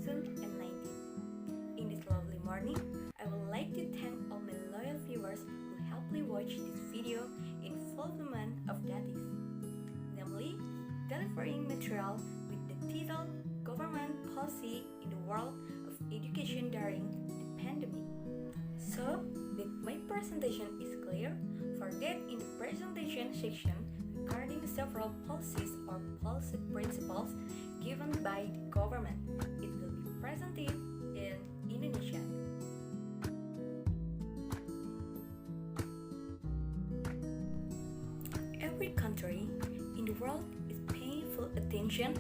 2019. In this lovely morning, I would like to thank all my loyal viewers who helpfully watched this video in fulfillment of duties, namely delivering material with the title Government Policy in the World of Education During the Pandemic. So, that my presentation is clear, for that in the presentation section regarding several policies or policy principles given by the government, it will be presented in Indonesia. Every country in the world is paying full attention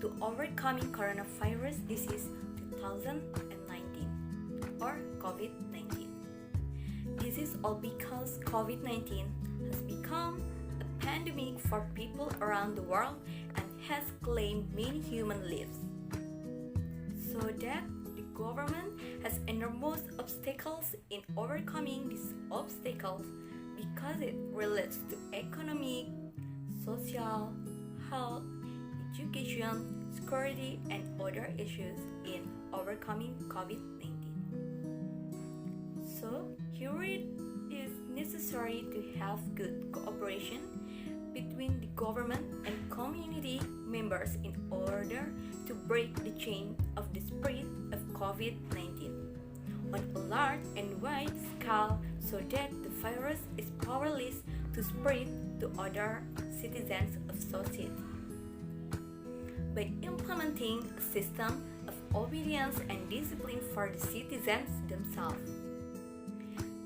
to overcoming coronavirus disease 2019 or COVID-19. This is all because COVID-19 has become a pandemic for people around the world and has claimed many human lives. So that the government has enormous obstacles in overcoming these obstacles because it relates to economic, social, health, education, security, and other issues in overcoming COVID-19. So, here it is necessary to have good cooperation between the government and community members in order to break the chain of the spread of COVID-19 on a large and wide scale so that the virus is powerless to spread to other citizens of society. By implementing a system of obedience and discipline for the citizens themselves.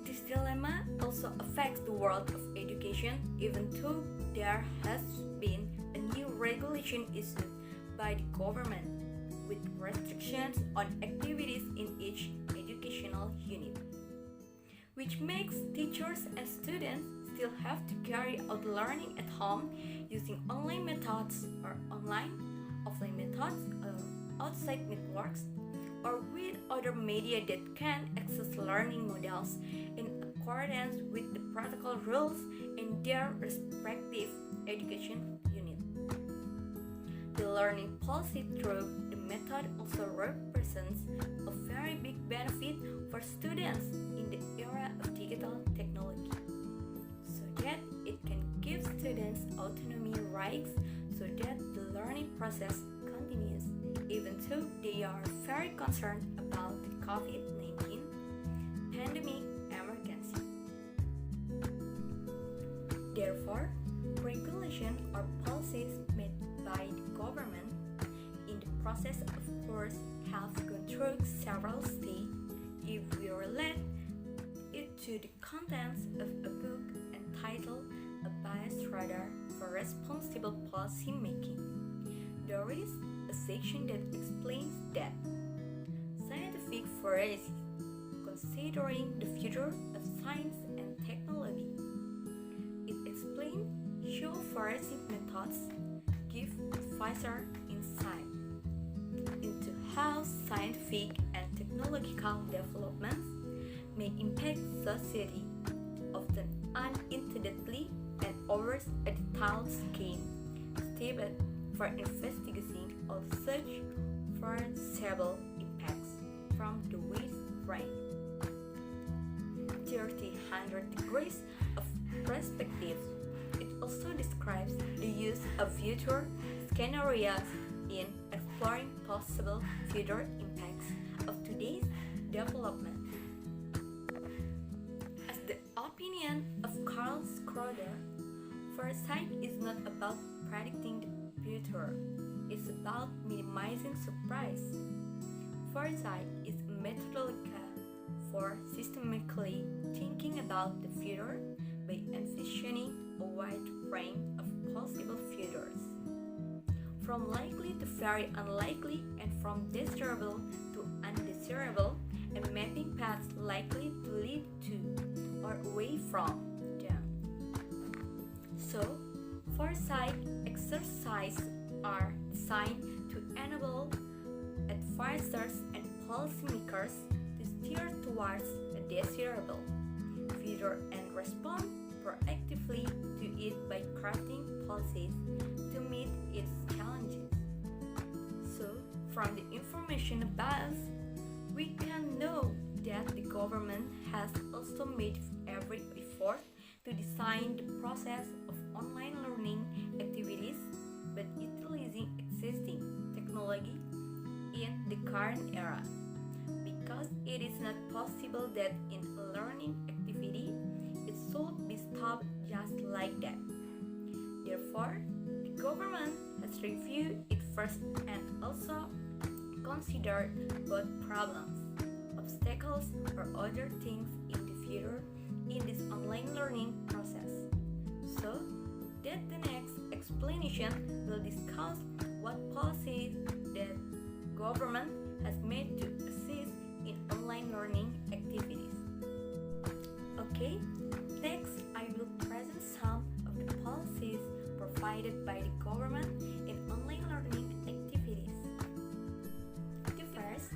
This dilemma also affects the world of education, even though there has been a new regulation issued by the government with restrictions on activities in each educational unit, which makes teachers and students still have to carry out learning at home using online methods or offline methods or outside networks or with other media that can access learning models in accordance with the protocol rules in their respective education unit. The learning policy through the method also represents a very big benefit for students in the era of digital technology, so that it can give students autonomy rights so that the learning process continues even though they are very concerned about the COVID-19 pandemic emergency. Therefore, regulation or policies made by the government in the process of course have gone through several stages if we relate it to the contents of a book entitled A Biased Radar for Responsible Policy Making. There is a section that explains that scientific veracy, considering the future of science and technology. It explains show veracy methods give advisor insight into how scientific and technological developments may impact society, often unintendedly and over a detailed scheme stated for investigating all such foreseeable impacts from the wide range 300 degrees of perspective. It also describes the use of future scenarios in exploring possible future impacts of today's development. As the opinion of Karl Schroeder, foresight is not about predicting the future, it's about minimizing surprise. Foresight is a methodology for systematically thinking about the future by envisioning a wide range of possible futures, from likely to very unlikely and from desirable to undesirable, and mapping paths likely to lead to or away from them. So, foresight exercises are designed to enable advisors and policymakers to steer towards a desirable future and respond proactively to it by crafting policies to meet its challenges. So, from the information information about us, we can know that the government has also made every effort to design the process of online learning activities, but utilizing existing technology in the current era, because it is not possible that in a learning activity it should be stopped just like that. Therefore, the government has reviewed it first and also considered both problems, obstacles, or other things in the future in this online learning process. So, that the next explanation will discuss what policies that government has made to assist in online learning activities. Okay, next I will present some of the policies provided by the government in online learning activities. The first,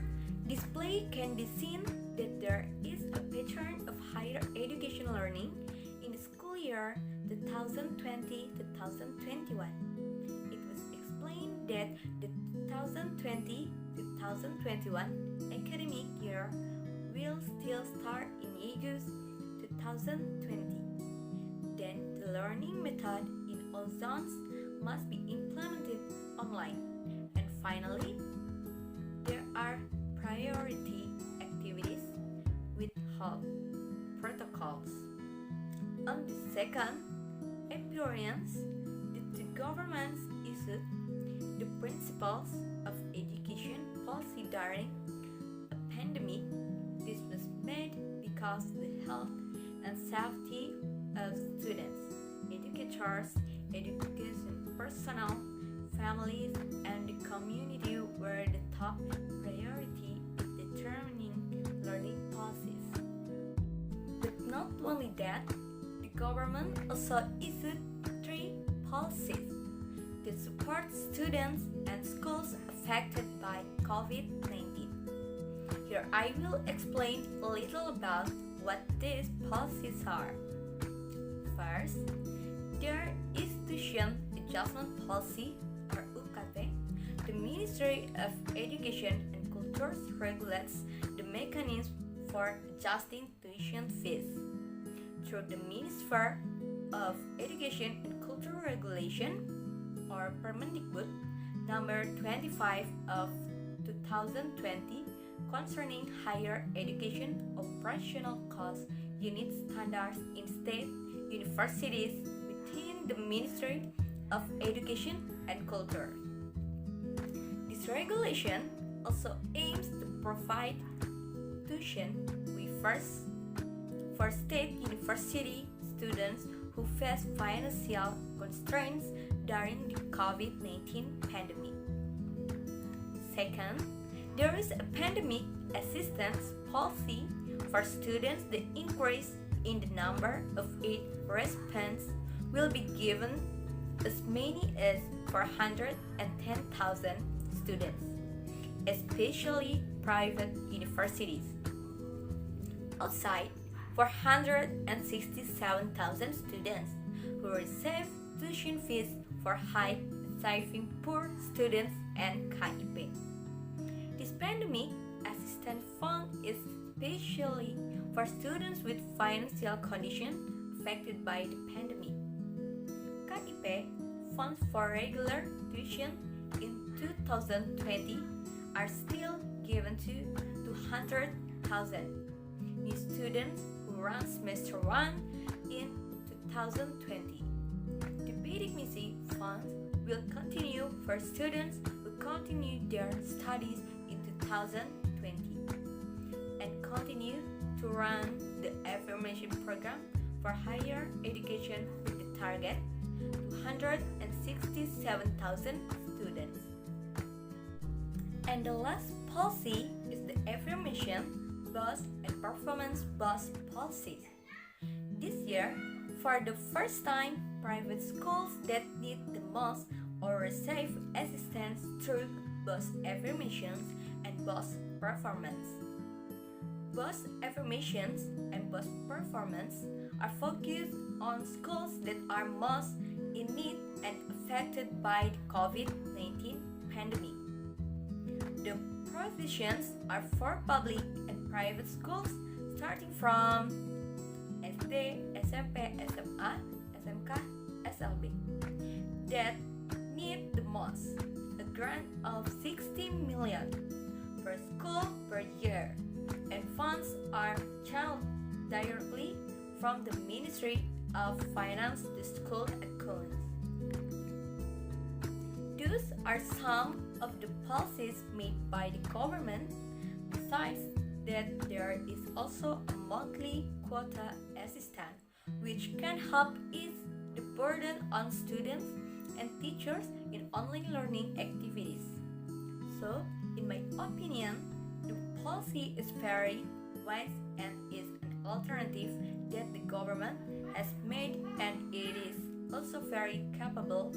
display can be seen that there is a pattern of higher education learning in the school year 2020-2021. It was explained that the 2020-2021 academic year will still start in August 2020. Then the learning method in all zones must be implemented online. And finally, there are priority activities with health protocols. On the second appearance, the government issued the principles of education policy during a pandemic. This was made because the health and safety of students, educators, education personnel, families, and the community were the top priority in determining learning policies. But not only that, the government also issued 3 policies that support students and schools affected by COVID-19. Here I will explain a little about what these policies are. First, their Institution Adjustment Policy, or UKT. The Ministry of Education and Culture regulates the mechanism for adjusting tuition fees. Through the Ministry of Education and Culture Regulation, or Permendikbud number 25 of 2020 concerning higher education operational cost unit standards in state universities within the Ministry of Education and Culture. This regulation also aims to provide tuition waivers for state university students who face financial constraints during the COVID-19 pandemic. Second, there is a pandemic assistance policy for students. The increase in the number of aid recipients will be given as many as 410,000 students, especially private universities. Outside, 467,000 students who receive tuition fees for high achieving poor students and KIP. This pandemic assistance fund is especially for students with financial conditions affected by the pandemic. KIP funds for regular tuition in 2020 are still given to 200,000 new students who run semester 1 in 2020. The Bidikmisi funds will continue for students who continue their studies in 2020 and continue to run the affirmation program for higher education with the target 267,000 students. And the last policy is the affirmation bus and performance bus policies. This year, for the first time, private schools that need the most or receive assistance through bus affirmations and bus performance. Bus affirmations and bus performance are focused on schools that are most in need and affected by the COVID-19 pandemic. The provisions are for public and private schools starting from SD, SMP, SMA, SMK, SLB that need the most, a grant of 60 million per school per year, and funds are channeled directly from the Ministry of Finance to school accounts. Those are some of the policies made by the government. Besides that, there is also a monthly quota assistance which can help ease the burden on students and teachers in online learning activities. So, in my opinion, the policy is very wise and is an alternative that the government has made, and it is also very capable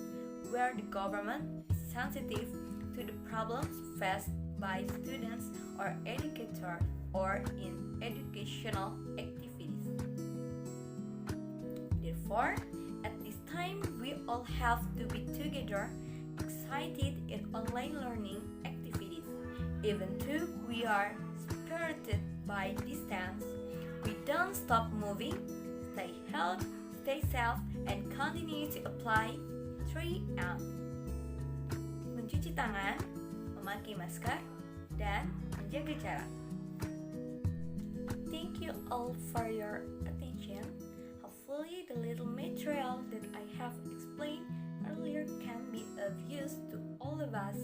where the government is sensitive to the problems faced by students or educators or in educational activities. Therefore, at this time, we all have to be together, excited in online learning activities. Even though we are spirited by distance, we don't stop moving, stay healthy, stay safe, and continue to apply 3M. Mencuci tangan, memakai masker, dan menjaga jarak. Thank you all for your attention. Hopefully the little material that I have explained earlier can be of use to all of us.